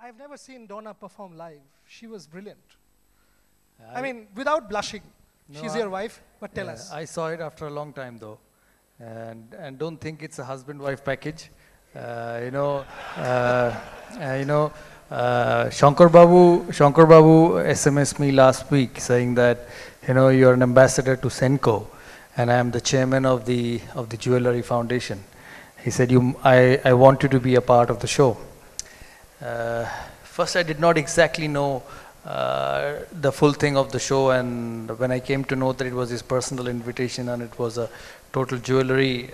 I've never seen Donna perform live. She was brilliant. I mean, without blushing. No, She's your wife, but tell us. I saw it after a long time though, and don't think it's a husband-wife package. You know, Shankar Babu SMS me last week saying that you're an ambassador to Senco, and I am the chairman of the Jewellery Foundation. He said, I want you to be a part of the show. First, I did not exactly know the full thing of the show, and when I came to know that it was his personal invitation and it was a total jewellery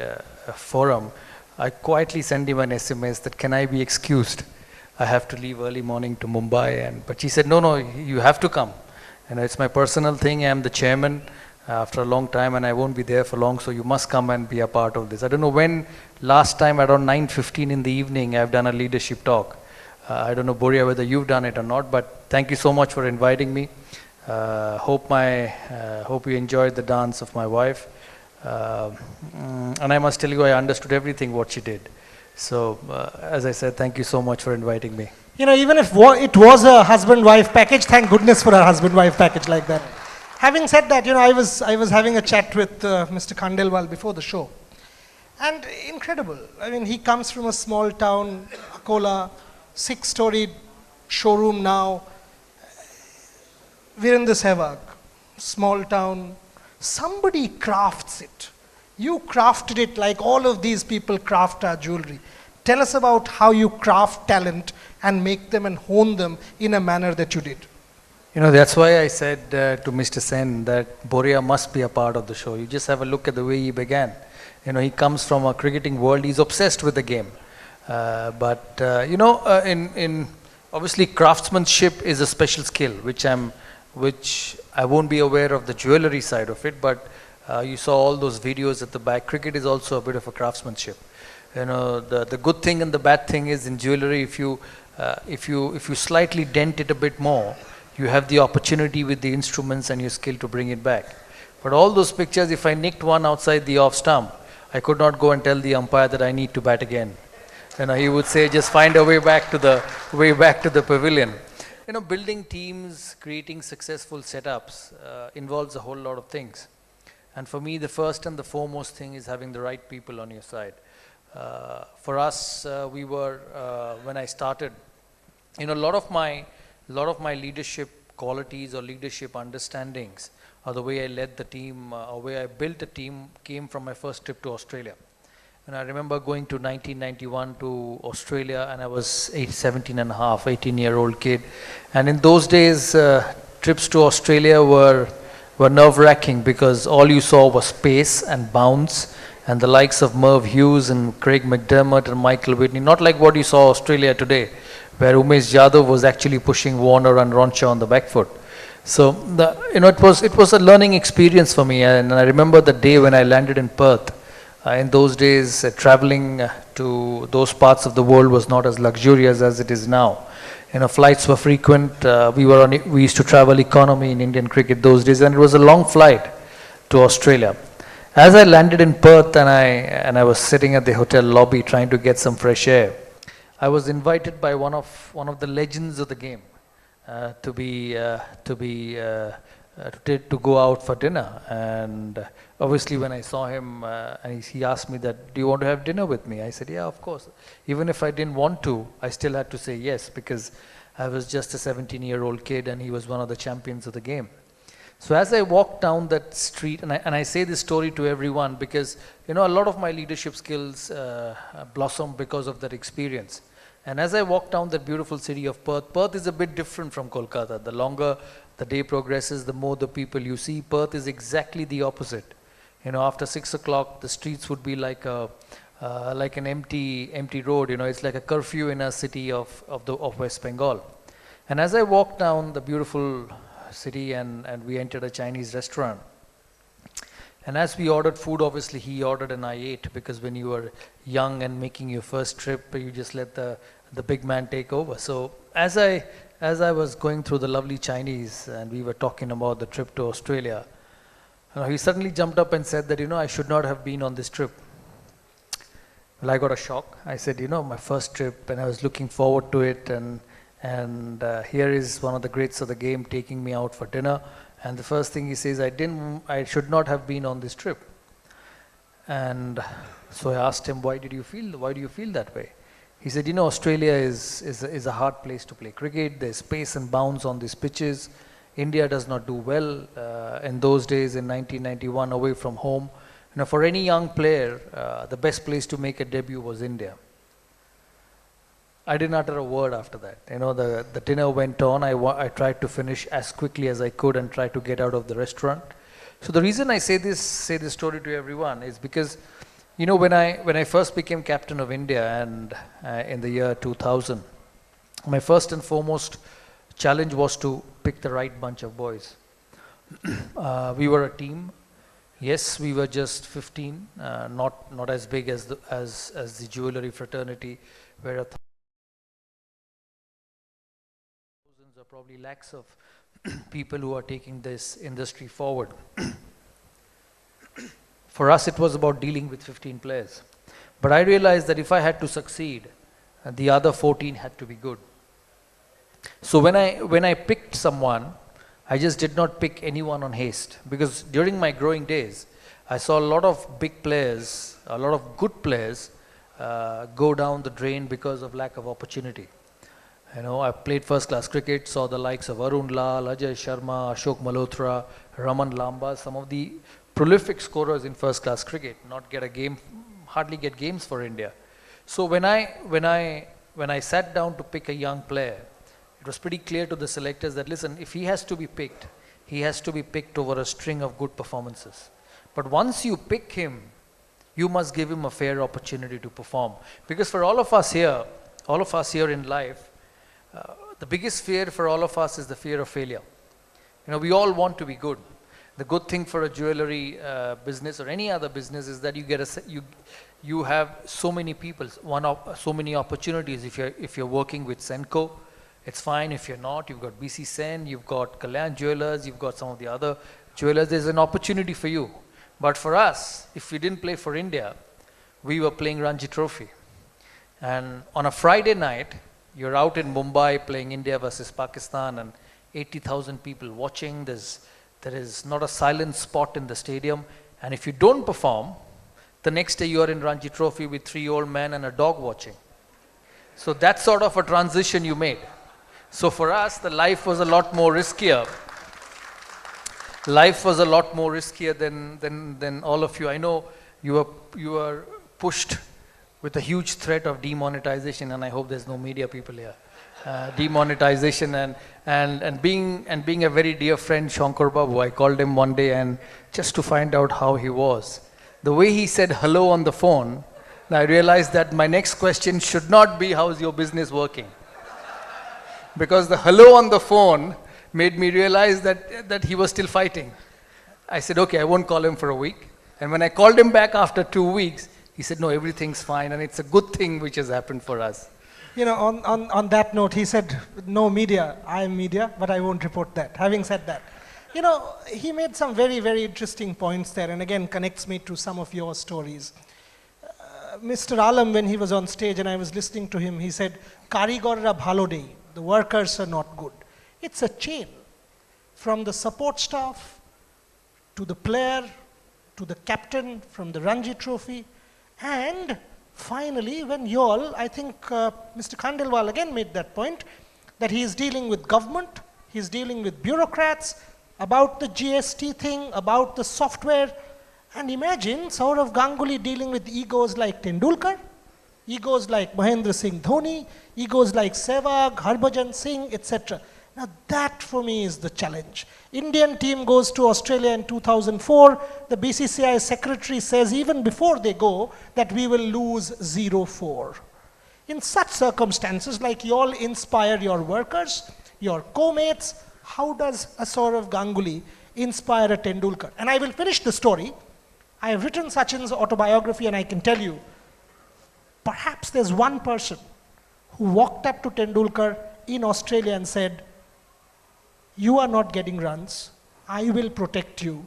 forum, I quietly sent him an SMS that can I be excused? I have to leave early morning to Mumbai, but he said, no, you have to come. And it's my personal thing. I am the chairman after a long time and I won't be there for long, so you must come and be a part of this. I don't know when, last time around 9:15 in the evening, I've done a leadership talk. I don't know, Boria, whether you've done it or not, but thank you so much for inviting me. Hope you enjoyed the dance of my wife. And I must tell you, I understood everything what she did. So, as I said, thank you so much for inviting me. Even if it was a husband-wife package, thank goodness for a husband-wife package like that. Having said that, I was having a chat with Mr. Khandelwal before the show. And incredible. I mean, he comes from a small town, Akola, 6-story showroom now. Virendra Sehwag, small town. Somebody crafts it. You crafted it like all of these people craft our jewelry. Tell us about how you craft talent and make them and hone them in a manner that you did. That's why I said to Mr. Sen that Boria must be a part of the show. You just have a look at the way he began. He comes from a cricketing world. He's obsessed with the game. Obviously craftsmanship is a special skill, which I won't be aware of the jewellery side of it, but you saw all those videos at the back. Cricket is also a bit of a craftsmanship. The good thing and the bad thing is in jewellery, if you slightly dent it a bit more, you have the opportunity with the instruments and your skill to bring it back. But all those pictures, if I nicked one outside the off stump, I could not go and tell the umpire that I need to bat again. He would say, just find a way back to the pavilion. Building teams, creating successful setups involves a whole lot of things. And for me, the first and the foremost thing is having the right people on your side. For us, when I started, a lot of my leadership qualities or leadership understandings, or the way I led the team, or way I built a team, came from my first trip to Australia. And I remember going to 1991 to Australia, and I was 18-year-old kid. And in those days, trips to Australia were nerve-wracking because all you saw was pace and bounce, and the likes of Merv Hughes and Craig McDermott and Michael Whitney, not like what you saw Australia today, where Umesh Yadav was actually pushing Warner and Ronshaw on the back foot. So it was a learning experience for me, and I remember the day when I landed in Perth. In those days, traveling to those parts of the world was not as luxurious as it is now. Flights were frequent. We used to travel economy in Indian cricket those days, and it was a long flight to Australia. As I landed in Perth and I was sitting at the hotel lobby trying to get some fresh air, I was invited by one of the legends of the game to go out for dinner. And obviously when I saw him and he asked me that, do you want to have dinner with me? I said, yeah, of course. Even if I didn't want to, I still had to say yes, because I was just a 17-year-old kid and he was one of the champions of the game. So as I walked down that street, and I say this story to everyone because a lot of my leadership skills blossomed because of that experience. And as I walked down that beautiful city of Perth, Perth is a bit different from Kolkata. The longer the day progresses, the more the people you see. Perth is exactly the opposite. After 6 o'clock, the streets would be like an empty road. It's like a curfew in a city of West Bengal. And as I walked down the beautiful city and we entered a Chinese restaurant, and as we ordered food, obviously he ordered and I ate, because when you were young and making your first trip, you just let the big man take over. So as I was going through the lovely Chinese and we were talking about the trip to Australia, he suddenly jumped up and said that, I should not have been on this trip. Well, I got a shock. I said, my first trip, and I was looking forward to it, and And here is one of the greats of the game taking me out for dinner. And the first thing he says, I should not have been on this trip. And so I asked him, why do you feel that way? He said, Australia is a hard place to play cricket. There's pace and bounds on these pitches. India does not do well in those days in 1991 away from home. For any young player, the best place to make a debut was India. I didn't utter a word after that. The dinner went on. I tried to finish as quickly as I could and try to get out of the restaurant. So the reason I say this story to everyone is because, when I first became captain of India and in the year 2000, my first and foremost challenge was to pick the right bunch of boys. We were a team. Yes, we were just 15, not as big as the jewellery fraternity, where thousands or probably lakhs of people who are taking this industry forward. For us, it was about dealing with 15 players. But I realized that if I had to succeed, the other 14 had to be good. So when I picked someone, I just did not pick anyone on haste, because during my growing days, I saw a lot of big players, a lot of good players go down the drain because of lack of opportunity. I played first class cricket, saw the likes of Arun Lal, Ajay Sharma, Ashok Malhotra, Raman Lamba, some of the prolific scorers in first class cricket, hardly get games for India. So when I sat down to pick a young player, it was pretty clear to the selectors that, listen, if he has to be picked, he has to be picked over a string of good performances. But once you pick him, you must give him a fair opportunity to perform. Because for all of us here in life, the biggest fear for all of us is the fear of failure. We all want to be good. The good thing for a jewellery business or any other business is that you have so many people, so many opportunities. If you're working with Senco, it's fine. If you're not, you've got BC Sen, you've got Kalyan Jewelers, you've got some of the other jewelers. There's an opportunity for you. But for us, if we didn't play for India, we were playing Ranji Trophy. And on a Friday night, you're out in Mumbai playing India versus Pakistan and 80,000 people watching. There is not a silent spot in the stadium. And if you don't perform, the next day you are in Ranji Trophy with 3 old men and a dog watching. So that's sort of a transition you made. So for us, the life was a lot more riskier. Life was a lot more riskier than all of you. I know you were pushed with a huge threat of demonetization, and I hope there's no media people here. Demonetization and being a very dear friend, Shankar Babu, I called him one day and just to find out how he was. The way he said hello on the phone, I realized that my next question should not be, how's your business working? Because the hello on the phone made me realize that he was still fighting. I said, okay, I won't call him for a week. And when I called him back after 2 weeks, he said, no, everything's fine, and it's a good thing which has happened for us. On that note, he said, no media, I am media, but I won't report that. Having said that, he made some very, very interesting points there, and again connects me to some of your stories. Mr. Alam, when he was on stage and I was listening to him, he said, Karigorra bhalo nei, the workers are not good. It's a chain, from the support staff, to the player, to the captain, from the Ranji Trophy, and finally, when I think Mr. Khandelwal again made that point, that he is dealing with government, he is dealing with bureaucrats, about the GST thing, about the software, and imagine Sourav Ganguly dealing with egos like Tendulkar, egos like Mahendra Singh Dhoni, egos like Sehwag, Harbhajan Singh, etc. Now that for me is the challenge. Indian team goes to Australia in 2004. The BCCI secretary says even before they go that we will lose 0-4. In such circumstances, like you all inspire your workers, your co-mates, how does a Sourav Ganguly inspire a Tendulkar? And I will finish the story. I have written Sachin's autobiography and I can tell you, perhaps there's one person who walked up to Tendulkar in Australia and said, you are not getting runs, I will protect you,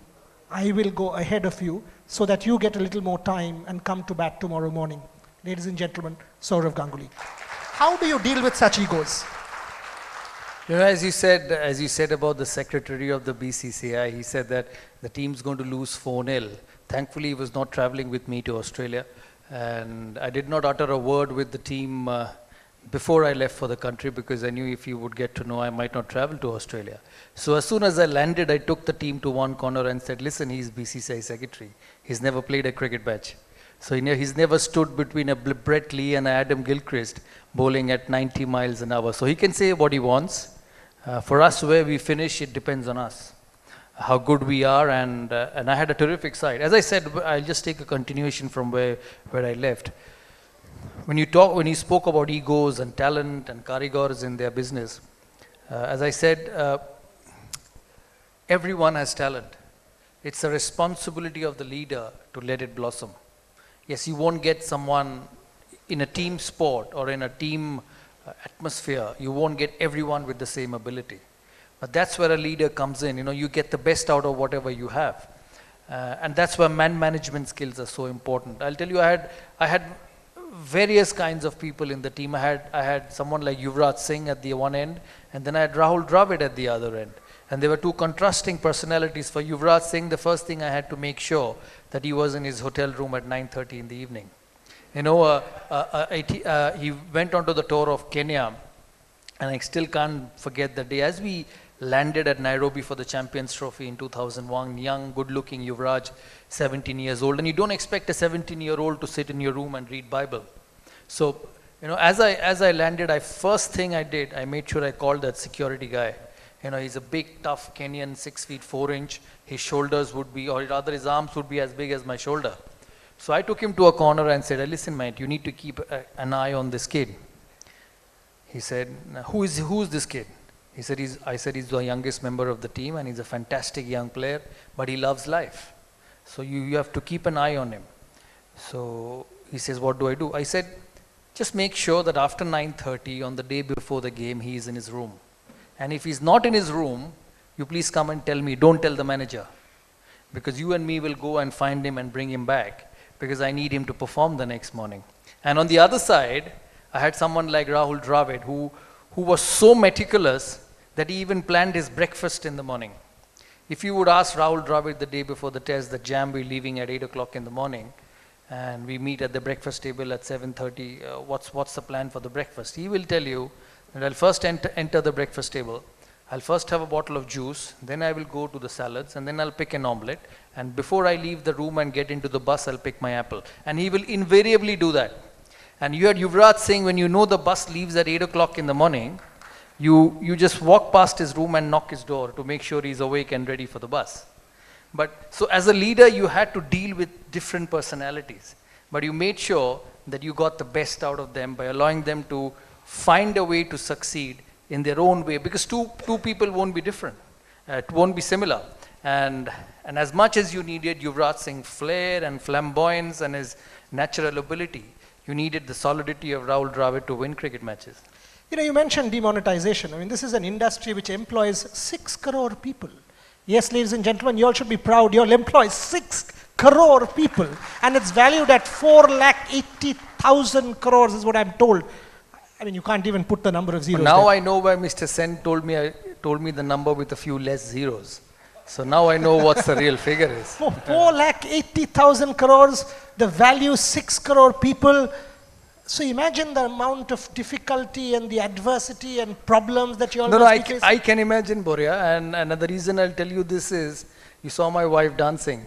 I will go ahead of you so that you get a little more time and come to bat tomorrow morning. Ladies and gentlemen, Sourav Ganguly. How do you deal with such egos? You know, as you said about the secretary of the BCCI, he said that the team's going to lose 4-0. Thankfully, he was not traveling with me to Australia, and I did not utter a word with the team before I left for the country because I knew if he would get to know I might not travel to Australia. So as soon as I landed, I took the team to one corner and said, listen, he's BCCI secretary. He's never played a cricket match. So he's never stood between a Brett Lee and a Adam Gilchrist bowling at 90 miles an hour. So he can say what he wants. For us, where we finish, it depends on us, how good we are, and I had a terrific side. As I said, I'll just take a continuation from where I left. When you spoke about egos and talent and karigors in their business, as I said, everyone has talent. It's a responsibility of the leader to let it blossom. Yes, you won't get someone in a team sport or in a team atmosphere, you won't get everyone with the same ability. But that's where a leader comes in. You get the best out of whatever you have. And that's where management skills are so important. I'll tell you, I had various kinds of people in the team. I had someone like Yuvraj Singh at the one end, and then I had Rahul Dravid at the other end. And there were two contrasting personalities. For Yuvraj Singh, the first thing I had to make sure that he was in his hotel room at 9:30 in the evening. He went on to the tour of Kenya, and I still can't forget the day. As we landed at Nairobi for the Champions Trophy in 2001, young, good-looking Yuvraj, 17 years old, and you don't expect a 17-year-old to sit in your room and read Bible. So, as I landed, first thing I did, I made sure I called that security guy. He's a big, tough Kenyan, 6 feet 4 inch. His shoulders would be, or rather his arms would be as big as my shoulder. So I took him to a corner and said, listen, mate, you need to keep an eye on this kid. He said, who is this kid? I said, he's the youngest member of the team and he's a fantastic young player, but he loves life. So you have to keep an eye on him. So he says, what do I do? I said, just make sure that after 9:30 on the day before the game, he is in his room. And if he's not in his room, you please come and tell me, don't tell the manager. Because you and me will go and find him and bring him back, because I need him to perform the next morning. And on the other side, I had someone like Rahul Dravid who was so meticulous that he even planned his breakfast in the morning. If you would ask Rahul Dravid the day before the test, the jam we're leaving at 8 o'clock in the morning, and we meet at the breakfast table at 7:30, what's the plan for the breakfast? He will tell you that I'll first enter the breakfast table. I'll first have a bottle of juice, then I will go to the salads, and then I'll pick an omelette. And before I leave the room and get into the bus, I'll pick my apple. And he will invariably do that. And you had Yuvraj saying, when you know the bus leaves at 8 o'clock in the morning, you just walk past his room and knock his door to make sure he's awake and ready for the bus. So as a leader, you had to deal with different personalities. But you made sure that you got the best out of them by allowing them to find a way to succeed in their own way, because two people won't be different. It won't be similar. And as much as you needed Yuvraj Singh's flair and flamboyance and his natural ability, you needed the solidity of Rahul Dravid to win cricket matches. You mentioned demonetization. I mean, this is an industry which employs 6 crore people. Yes, ladies and gentlemen, you all should be proud. You all employ 6 crore people, and it's valued at 4,80,000 crores is what I'm told. I mean, you can't even put the number of zeros now there. I know why Mr. Sen told me the number with a few less zeros. So now I know what the real figure is. 4,80,000 crores, the value 6 crore people. So imagine the amount of difficulty and the adversity and problems that you all must be facing. I can imagine, Boria, and another reason I'll tell you this is, you saw my wife dancing.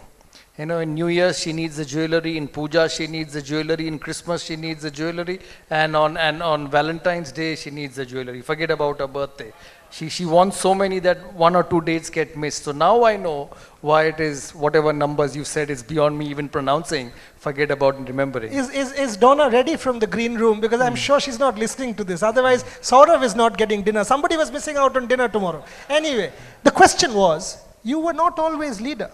In New Year's she needs the jewellery, in Puja she needs the jewellery, in Christmas she needs the jewellery, and on Valentine's Day she needs the jewellery. Forget about her birthday. She wants so many that 1 or 2 dates get missed. So now I know why it is whatever numbers you said is beyond me even pronouncing. Forget about remembering. Is Donna ready from the green room? Because I'm sure she's not listening to this. Otherwise, Sourav is not getting dinner. Somebody was missing out on dinner tomorrow. Anyway, the question was, you were not always leader.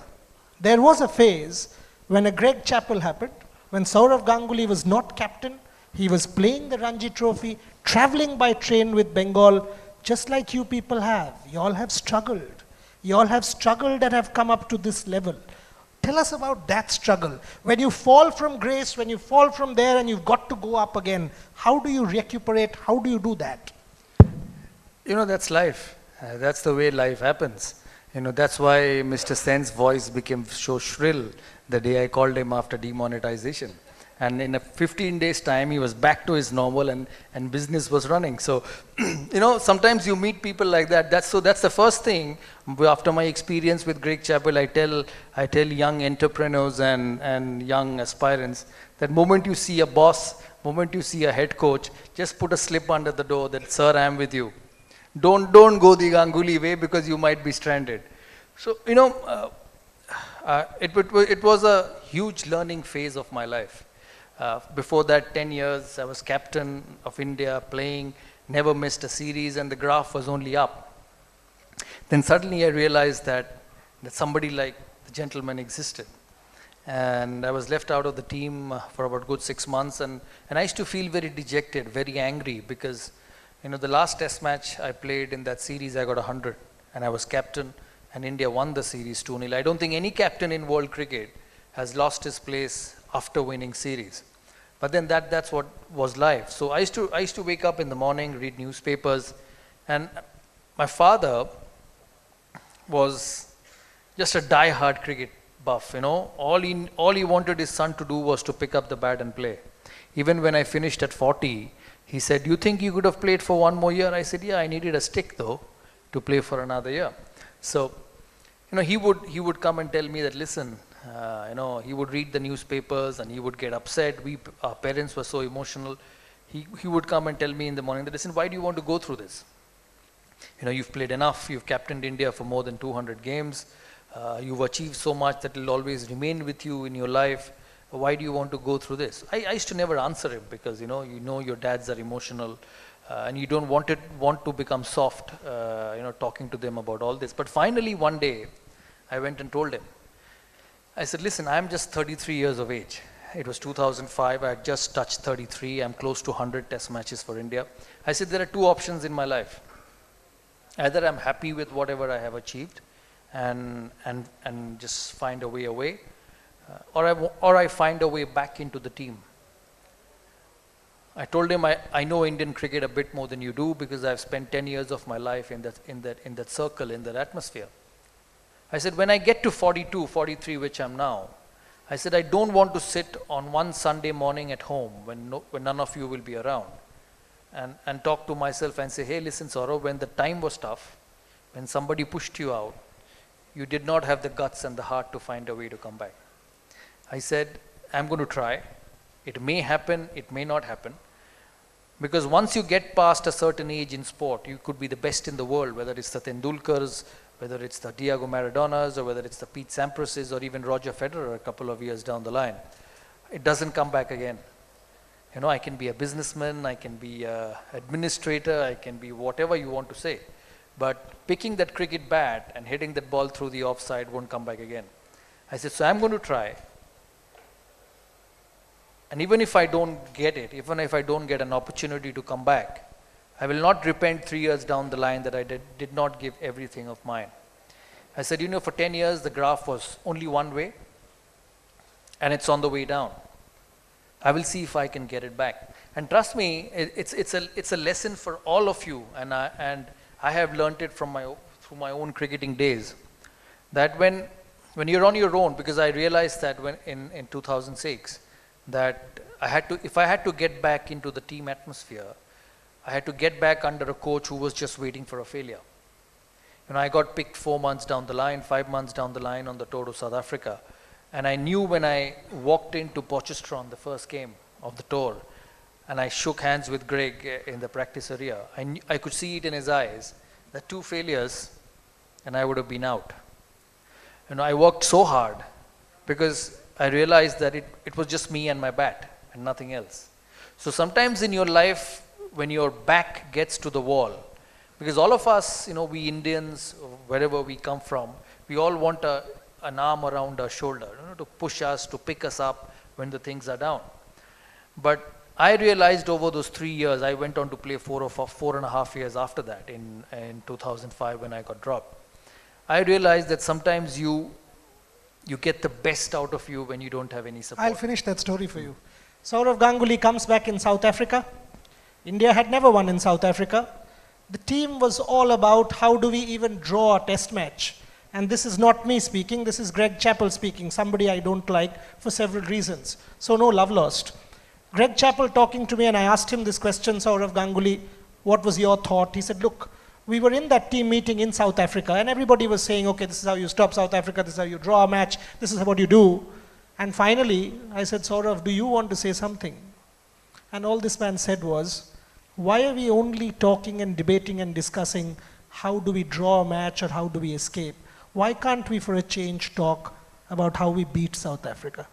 There was a phase when a Greg Chappell happened, when Sourav Ganguly was not captain. He was playing the Ranji Trophy, traveling by train with Bengal, just like you people have. You all have struggled. You all have struggled and have come up to this level. Tell us about that struggle. When you fall from grace, when you fall from there and you've got to go up again, how do you recuperate? How do you do that? That's life. That's the way life happens. That's why Mr. Sen's voice became so shrill the day I called him after demonetization. And in a 15 days time, he was back to his normal and business was running. So, sometimes you meet people like that. That's the first thing. After my experience with Greg Chappell, I tell young entrepreneurs and young aspirants that moment you see a boss, moment you see a head coach, just put a slip under the door that, sir, I am with you. Don't go the Ganguly way because you might be stranded. So, it was a huge learning phase of my life. Before that, 10 years, I was captain of India, playing, never missed a series, and the graph was only up. Then suddenly I realized that somebody like the gentleman existed. And I was left out of the team for about good 6 months, and I used to feel very dejected, very angry, because the last test match I played in that series, I got 100, and I was captain, and India won the series 2-0. I don't think any captain in world cricket has lost his place after winning series. But then that's what was life. So I used to wake up in the morning, read newspapers, and my father was just a die-hard cricket buff. All he wanted his son to do was to pick up the bat and play. Even when I finished at 40, he said, "You think you could have played for one more year?" I said, "Yeah, I needed a stick though to play for another year." So, he would come and tell me that, listen, he would read the newspapers and he would get upset. Our parents were so emotional. He would come and tell me in the morning that, listen, why do you want to go through this? You've played enough. You've captained India for more than 200 games. You've achieved so much that will always remain with you in your life. Why do you want to go through this? I used to never answer him because, your dads are emotional and you don't want to become soft, talking to them about all this. But finally, one day, I went and told him. I said, listen, I'm just 33 years of age. It was 2005. I had just touched 33. I'm close to 100 test matches for India. I said, there are two options in my life. Either I'm happy with whatever I have achieved and just find a way away, or I find a way back into the team. I told him I know Indian cricket a bit more than you do because I've spent 10 years of my life in that circle, in that atmosphere. I said, when I get to 42, 43, which I'm now, I said, I don't want to sit on one Sunday morning at home when none of you will be around and talk to myself and say, hey, listen, Sourav, when the time was tough, when somebody pushed you out, you did not have the guts and the heart to find a way to come back. I said, I'm going to try. It may happen, it may not happen. Because once you get past a certain age in sport, you could be the best in the world, whether it's the Tendulkars, whether it's the Diego Maradonas, or whether it's the Pete Sampras's, or even Roger Federer a couple of years down the line. It doesn't come back again. I can be a businessman, I can be an administrator, I can be whatever you want to say. But picking that cricket bat and hitting that ball through the offside won't come back again. I said, so I'm going to try. And even if I don't get it, even if I don't get an opportunity to come back, I will not repent 3 years down the line that I did not give everything of mine. I said, for 10 years, the graph was only one way, and it's on the way down. I will see if I can get it back. And trust me, it's a lesson for all of you, and I have learned it through my own cricketing days, that when you're on your own, because I realized that when in 2006, that if I had to get back into the team atmosphere, I had to get back under a coach who was just waiting for a failure. I got picked 4 months down the line, 5 months down the line on the tour to South Africa. And I knew when I walked into Potchefstroom, the first game of the tour, and I shook hands with Greg in the practice area, I could see it in his eyes that 2 failures and I would have been out. I worked so hard because I realized that it was just me and my bat and nothing else. So sometimes in your life, when your back gets to the wall, because all of us, we Indians, wherever we come from, we all want an arm around our shoulder, to push us, to pick us up when the things are down. But I realized over those 3 years, I went on to play 4.5 years after that in 2005 when I got dropped. I realized that sometimes you get the best out of you when you don't have any support. I'll finish that story for you. Sourav Ganguly comes back in South Africa. India had never won in South Africa. the team was all about how do we even draw a test match. And this is not me speaking, this is Greg Chappell speaking, somebody I don't like for several reasons. So no love lost. Greg Chappell talking to me, and I asked him this question, Sourav Ganguly, what was your thought? He said, look, we were in that team meeting in South Africa, and everybody was saying, okay, this is how you stop South Africa, this is how you draw a match, this is what you do. And finally, I said, Sourav, do you want to say something? And all this man said was, why are we only talking and debating and discussing how do we draw a match or how do we escape? Why can't we, for a change, talk about how we beat South Africa?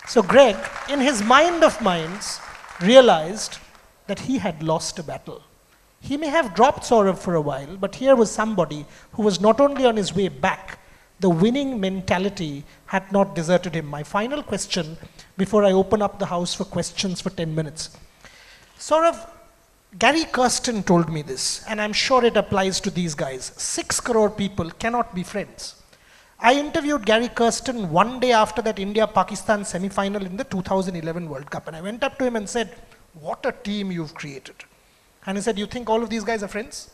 So Greg, in his mind of minds, realized that he had lost a battle. He may have dropped Sourav for a while, but here was somebody who was not only on his way back, the winning mentality had not deserted him. My final question, before I open up the house for questions for 10 minutes. Sourav, Gary Kirsten told me this, and I'm sure it applies to these guys. 6 crore people cannot be friends. I interviewed Gary Kirsten one day after that India-Pakistan semi-final in the 2011 World Cup, and I went up to him and said, what a team you've created. And he said, you think all of these guys are friends?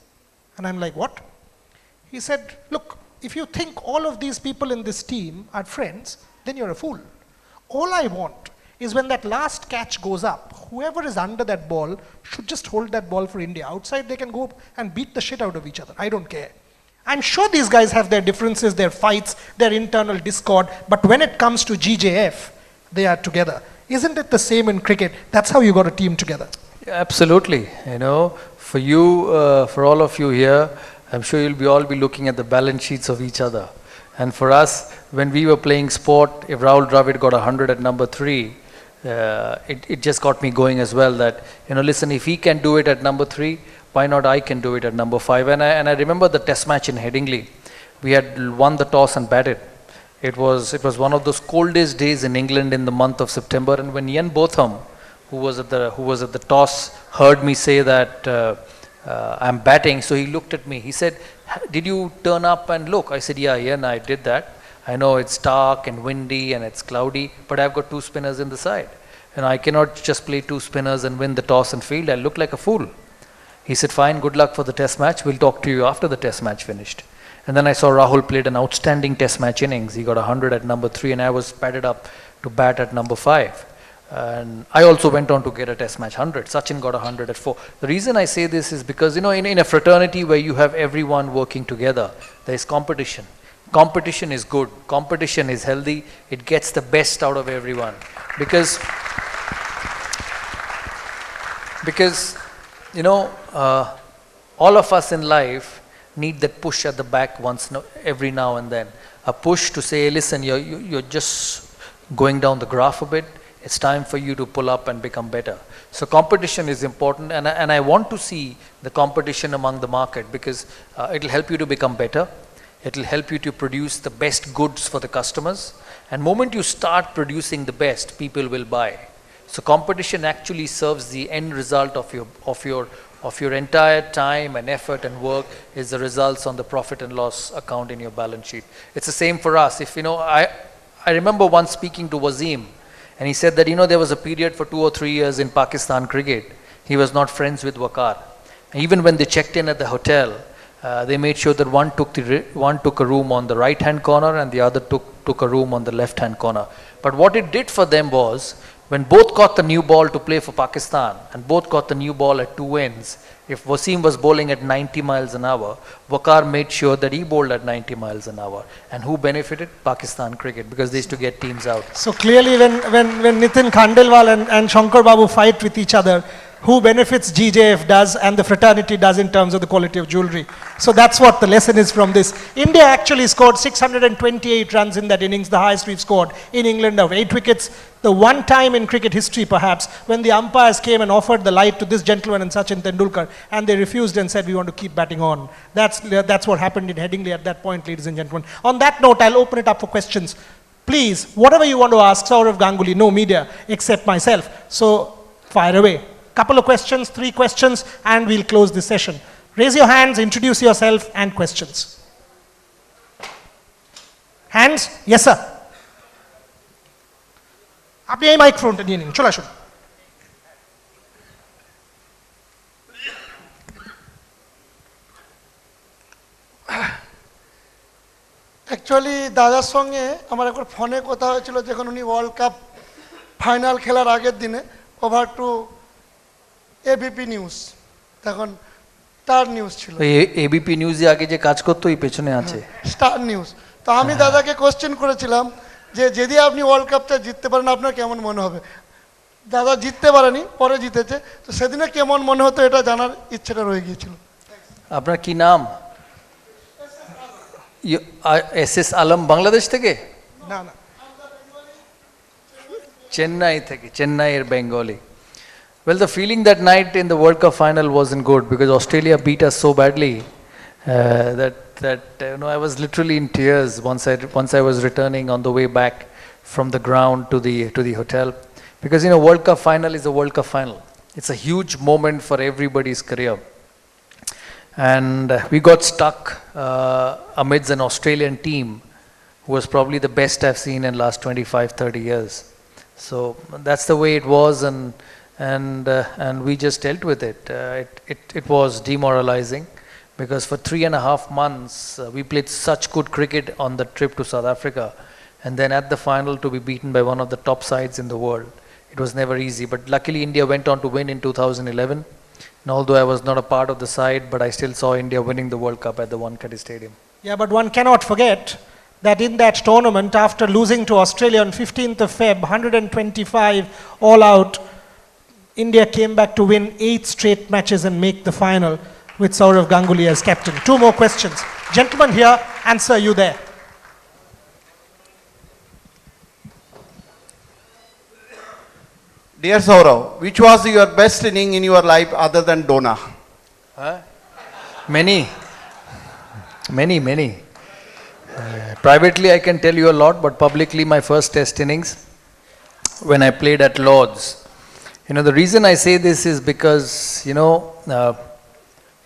And I'm like, what? He said, look, if you think all of these people in this team are friends, then you're a fool. All I want is when that last catch goes up, whoever is under that ball should just hold that ball for India. Outside, they can go and beat the shit out of each other. I don't care. I'm sure these guys have their differences, their fights, their internal discord, but when it comes to GJF, they are together. Isn't it the same in cricket? That's how you got a team together. Yeah, absolutely. You know, for you, for all of you here, I'm sure you'll all be looking at the balance sheets of each other. And for us, when we were playing sport, if Rahul Dravid got 100 at number 3, it just got me going as well that, you know, listen, if he can do it at number 3, why not I can do it at number 5? And I remember the test match in Headingley. We had won the toss and batted. It was one of those coldest days in England in the month of September. And when Ian Botham, who was at the toss, heard me say that I'm batting, so he looked at me. He said, did you turn up and look? I said, yeah, Ian, I did that. I know it's dark and windy and it's cloudy, but I've got 2 spinners in the side. And I cannot just play 2 spinners and win the toss and field. I look like a fool. He said, fine, good luck for the test match. We'll talk to you after the test match finished. And then I saw Rahul played an outstanding test match innings. He got 100 at number 3 and I was padded up to bat at number 5. And I also went on to get a test match 100. Sachin got 100 at 4. The reason I say this is because, you know, in a fraternity where you have everyone working together, there is competition. Competition is good. Competition is healthy. It gets the best out of everyone. Because you know, all of us in life need that push at the back every now and then. A push to say, listen, you're just going down the graph a bit. It's time for you to pull up and become better. So competition is important, and I want to see the competition among the market because it'll help you to become better. It'll help you to produce the best goods for the customers. And moment you start producing the best, people will buy. So competition actually serves the end result of your entire time and effort and work is the results on the profit and loss account in your balance sheet. It's the same for us. If you know, I remember once speaking to Wasim, and he said that, you know, there was a period for 2 or 3 years in Pakistan cricket, he was not friends with Waqar. Even when they checked in at the hotel, they made sure that one took a room on the right hand corner and the other took a room on the left hand corner. But what it did for them was, when both got the new ball to play for Pakistan and both got the new ball at 2 ends, if Wasim was bowling at 90 miles an hour, Waqar made sure that he bowled at 90 miles an hour. And who benefited? Pakistan cricket, because they used to get teams out. So clearly when Nitin Khandelwal and Shankar Babu fight with each other, who benefits GJF does and the fraternity does in terms of the quality of jewellery. So that's what the lesson is from this. India actually scored 628 runs in that innings, the highest we've scored in England of 8 wickets. The one time in cricket history perhaps when the umpires came and offered the light to this gentleman and Sachin Tendulkar and they refused and said we want to keep batting on. That's what happened in Headingley at that point, ladies and gentlemen. On that note, I'll open it up for questions. Please, whatever you want to ask Sourav Ganguly, no media except myself. So fire away. Couple of questions, 3 questions, and we'll close this session. Raise your hands, introduce yourself, and questions. Hands? Yes, sir. আপনি এই মাইক্রোফোনটা নিয়ে নিন, চলে আসুন। Actually দাদার সঙ্গে আমার একবার ফোনে কথা হয়েছিল যখন উনি ওয়ার্ল্ড কাপ ফাইনাল খেলার আগের দিনে ওভার টু এবিপি নিউজ, তখন স্টার নিউজ ছিল, এবিপি নিউজে আগে যে কাজ করতো এই পেছনে আছে স্টার নিউজ। তো আমি দাদাকে কোশ্চেন করেছিলাম যে যদি আপনি ওয়ার্ল্ড কাপটা জিততে পারেন আপনার কেমন মনে হবে। দাদা জিততে পারেনি, পরে জিতেছে, তো সেদিনে কেমন মনে হতো এটা জানার ইচ্ছেটা রয়ে গিয়েছিল। আপনার কি নাম? এস আলম বাংলাদেশ থেকে? না না, চেন্নাই থেকে, চেন্নাইয়ের Bengali. Well, the feeling that night in the World Cup final wasn't good because Australia beat us so badly that I was literally in tears once I was returning on the way back from the ground to the hotel, because World Cup final is a World Cup final. It's a huge moment for everybody's career, and we got stuck amidst an Australian team who was probably the best I've seen in last 25-30 years. So that's the way it was, and we just dealt with it. It was demoralizing because for 3.5 months we played such good cricket on the trip to South Africa, and then at the final to be beaten by one of the top sides in the world. It was never easy, but luckily India went on to win in 2011, and although I was not a part of the side, but I still saw India winning the World Cup at the Wankhede Stadium. Yeah, but one cannot forget that in that tournament, after losing to Australia on 15th of Feb, 125 all out, India came back to win 8 straight matches and make the final with Sourav Ganguly as captain. 2 more questions. Gentlemen here, answer, you there. Dear Sourav, which was your best inning in your life other than Dona? Many. Privately I can tell you a lot, but publicly my first test innings when I played at Lord's. The reason I say this is because,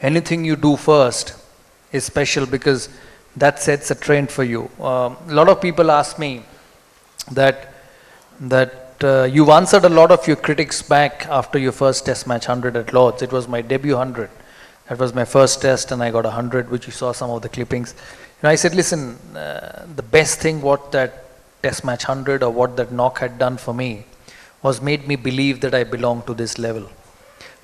anything you do first is special because that sets a trend for you. A lot of people ask me that you've answered a lot of your critics back after your first test match 100 at Lord's. It was my debut 100. That was my first test and I got 100, which you saw some of the clippings. I said, listen, the best thing what that test match 100 or what that knock had done for me was made me believe that I belong to this level.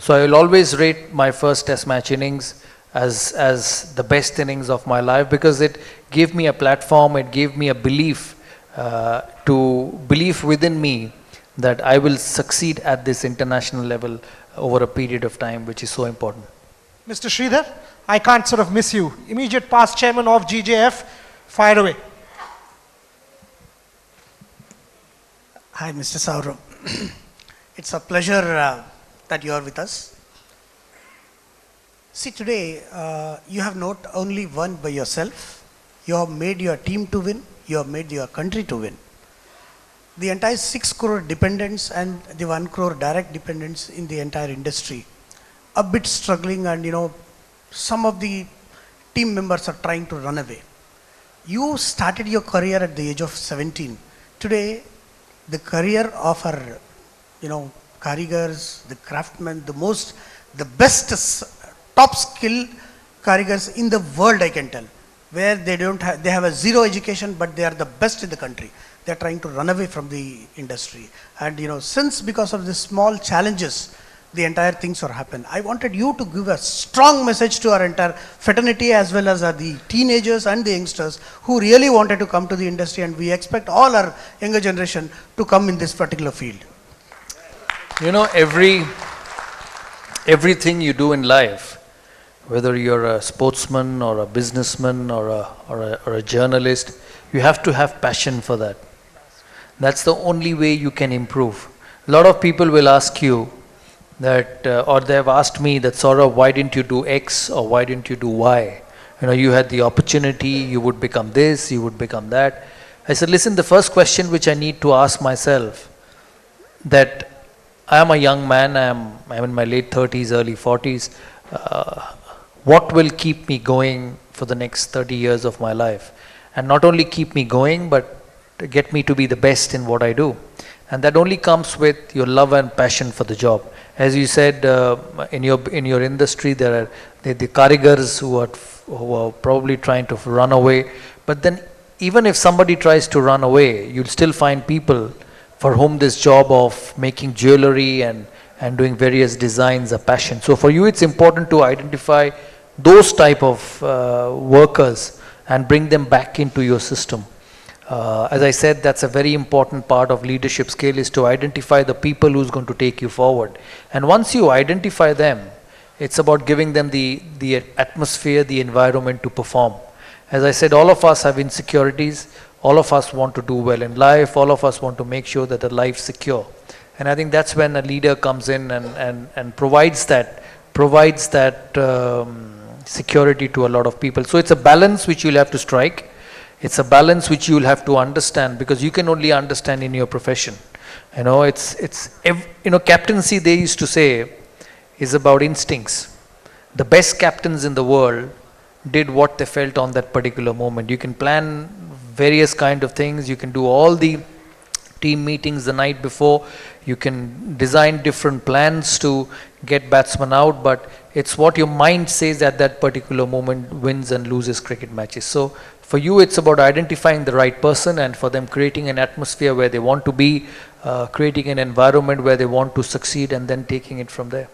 So I will always rate my first test match innings as the best innings of my life because it gave me a platform, it gave me a belief within me that I will succeed at this international level over a period of time, which is so important. Mr. Sridhar, I can't sort of miss you. Immediate past chairman of GJF, fire away. Hi, Mr. Sourav. It's a pleasure that you are with us. See, today you have not only won by yourself, you have made your team to win, you have made your country to win. The entire 6 crore dependents and the 1 crore direct dependents in the entire industry a bit struggling, and some of the team members are trying to run away. You started your career at the age of 17. Today, the career of our karigars, the craftsmen, the best top skill karigars in the world, I can tell, where they have a zero education, but they are the best in the country. They are trying to run away from the industry, and since because of the small challenges, the entire things are happen. I wanted you to give a strong message to our entire fraternity as well as the teenagers and the youngsters who really wanted to come to the industry, and we expect all our younger generation to come in this particular field. Everything you do in life, whether you're a sportsman or a businessman or a journalist, you have to have passion for that. That's the only way you can improve. A lot of people will ask you that, or they have asked me that, Sourav, why didn't you do X or why didn't you do Y? You had the opportunity, you would become this, you would become that. I said, listen, the first question which I need to ask myself, that I am a young man, I'm in my late 30s, early 40s, what will keep me going for the next 30 years of my life? And not only keep me going, but get me to be the best in what I do. And that only comes with your love and passion for the job. As you said, in your industry, there are the karigars who are probably trying to run away. But then even if somebody tries to run away, you'll still find people for whom this job of making jewelry and doing various designs a passion. So for you, it's important to identify those type of workers and bring them back into your system. As I said, that's a very important part of leadership skill, is to identify the people who's going to take you forward. And once you identify them, it's about giving them the atmosphere, the environment to perform. As I said, all of us have insecurities. All of us want to do well in life. All of us want to make sure that the life's secure. And I think that's when a leader comes in and provides that security to a lot of people. So it's a balance which you'll have to strike. It's a balance which you'll have to understand, because you can only understand in your profession. You know, captaincy, they used to say, is about instincts. The best captains in the world did what they felt on that particular moment. You can plan various kind of things. You can do all the team meetings the night before. You can design different plans to get batsmen out, but it's what your mind says at that particular moment wins and loses cricket matches. So for you, it's about identifying the right person, and for them creating an atmosphere where they want to be, creating an environment where they want to succeed, and then taking it from there.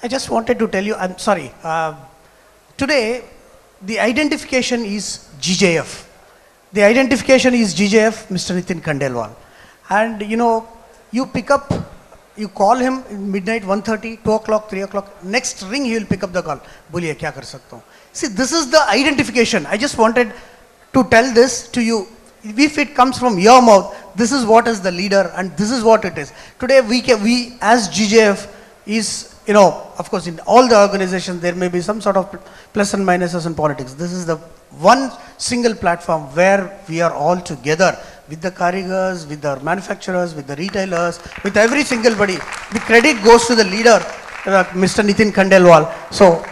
I just wanted to tell you, I'm sorry, today the identification is GJF. The identification is GJF, Mr. Nitin Khandelwal. And you know, you pick up, you call him in midnight, 1:30, 2 o'clock, 3 o'clock, next ring he will pick up the call. Boliye, kya kar sakta hu? See, this is the identification. I just wanted to tell this to you. If it comes from your mouth, this is what is the leader and this is what it is. Today we as GJF is, you know, of course in all the organizations there may be some sort of plus and minuses in politics. This is the one single platform where we are all together with the karigars, with the manufacturers, with the retailers, with every single body. The credit goes to the leader, Mr. Nitin Khandelwal. So,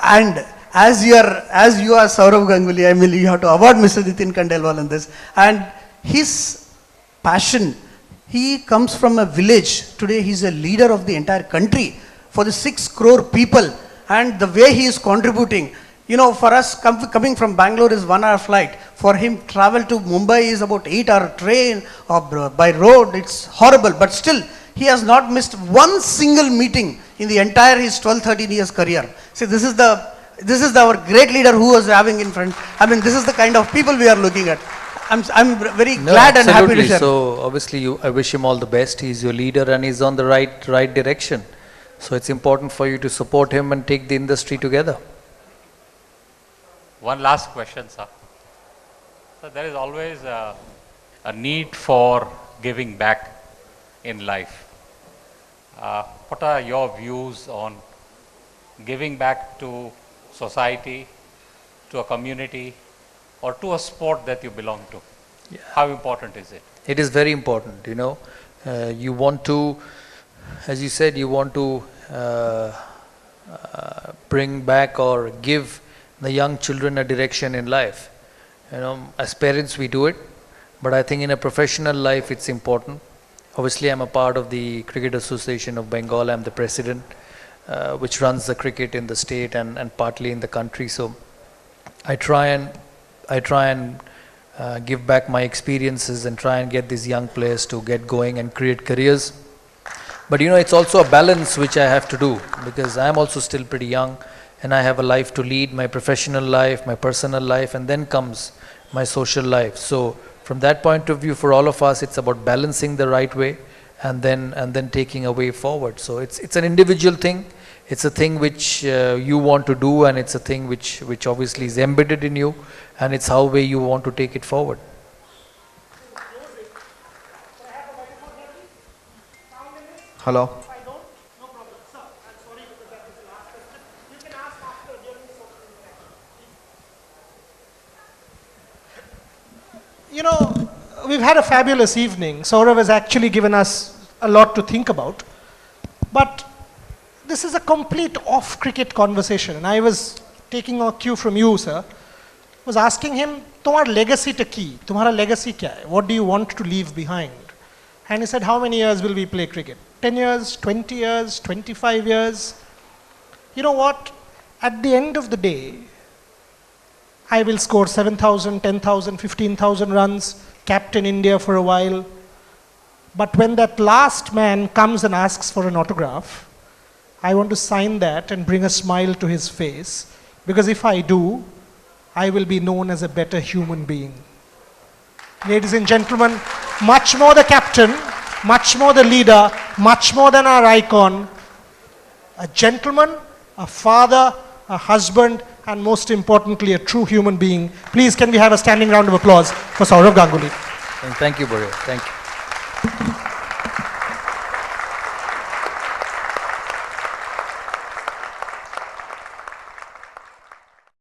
and as you are Sourav Ganguly, I mean, you have to award Mr. Nitin Khandelwal in this. And his passion, he comes from a village. Today he is a leader of the entire country for the 6 crore people. And the way he is contributing, you know, for us coming from Bangalore is 1 hour flight. For him travel to Mumbai is about 8-hour train or by road. It's horrible, but still he has not missed one single meeting in the entire his 12-13 years career. See, this is our great leader who was having in front. I mean, this is the kind of people we are looking at. I'm very glad and happy to share. So obviously I wish him all the best. He's your leader and he's on the right direction. So it's important for you to support him and take the industry together. One last question, sir. So there is always a need for giving back in life. What are your views on giving back to society, to a community, or to a sport that you belong to? Yeah. How important is it? It is very important, you know. You want to, as you said, you want to bring back or give the young children a direction in life. You know, as parents we do it, but I think in a professional life it's important. Obviously I'm a part of the Cricket Association of Bengal. I'm the president, which runs the cricket in the state and partly in the country. So I try and give back my experiences and try and get these young players to get going and create careers. But you know, it's also a balance which I have to do, because I'm also still pretty young and I have a life to lead, my professional life, my personal life, and then comes my social life. So from that point of view, for all of us, it's about balancing the right way and then taking a way forward. So it's an individual thing. It's a thing which you want to do, and it's a thing which obviously is embedded in you, and it's how way you want to take it forward. Hello. You know, we've had a fabulous evening. Sourav has actually given us a lot to think about. But this is a complete off-cricket conversation. And I was taking a cue from you, sir. Was asking him, "Tumhara legacy ta ki? Tumhara legacy kya hai? What do you want to leave behind?" And he said, "How many years will we play cricket? 10 years, 20 years, 25 years?" You know what? At the end of the day, I will score 7,000, 10,000, 15,000 runs, captain India for a while. But when that last man comes and asks for an autograph, I want to sign that and bring a smile to his face, because if I do, I will be known as a better human being. Ladies and gentlemen, much more the captain, much more the leader, much more than our icon, a gentleman, a father, a husband, and most importantly, a true human being. Please, can we have a standing round of applause for Sourav Ganguly? And thank you, Boria. Thank you.